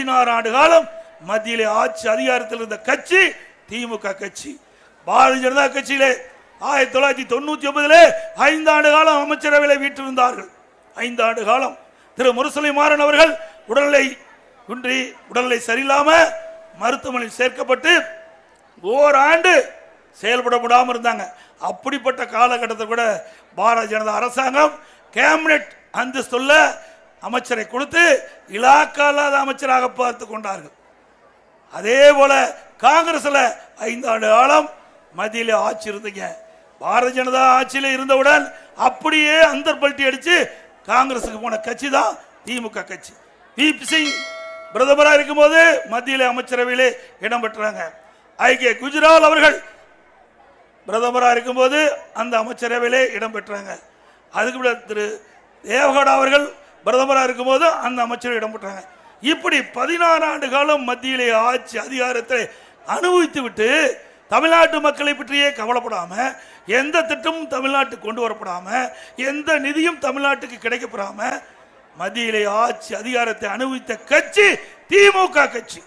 16 ஆண்டு காலம் மத்தியிலே ஆட்சி அதிகாரத்தில் இருந்த கட்சி திமுக கட்சி. பாரதிய ஜனதா கட்சியிலே 1999 5 ஆண்டு காலம் அமைச்சரவையில் வீற்றிருந்தார்கள். 5 ஆண்டு காலம் திரு முரசொலி மாறன் அவர்கள் உடல்நிலை சரியில்லாம மருத்துவமனையில் சேர்க்கப்பட்டு ஓராண்டு செயல்பட முடியாமல் இருந்தாங்க. அப்படிப்பட்ட காலகட்டத்தில் கூட பாரதிய ஜனதா அரசாங்கம் கேபினெட் அந்தஸ்துள்ள அமைச்சரை கொடுத்து இலாக்கா இல்லாத அமைச்சராக பார்த்து கொண்டார்கள். அதே போல காங்கிரஸ்ல 5 ஆண்டு காலம் மத்தியில ஆட்சி இருந்தீங்க. பாரதிய ஜனதா ஆட்சியில் இருந்தவுடன் அப்படியே அந்தர்பல்ட்டி அடிச்சு காங்கிரசுக்கு போன கட்சி தான் திமுக கட்சி. பிபி சிங் பிரதமராக இருக்கும் போது மத்தியில அமைச்சரவையிலே இடம் பெற்றாங்க. ஐகே குஜ்ரால் அவர்கள் பிரதமராக இருக்கும் போது அந்த அமைச்சரவையிலே இடம் பெற்றாங்க. அதுக்கு திரு தேவகவுடா அவர்கள் பிரதமராக இருக்கும் போது அந்த அமைச்சரவை இடம் பெற்றாங்க. இப்படி 16 ஆண்டு காலம் மத்தியிலே ஆட்சி அதிகாரத்தை அனுபவித்து விட்டு தமிழ்நாட்டு மக்களை பற்றியே கவலைப்படாம, எந்த திட்டமும் தமிழ்நாட்டுக்கு கொண்டு வரப்படாம, எந்த நிதியும் தமிழ்நாட்டுக்கு கிடைக்கப்படாம மத்தியிலே ஆட்சி அதிகாரத்தை அனுபவித்த கட்சி திமுக கட்சி.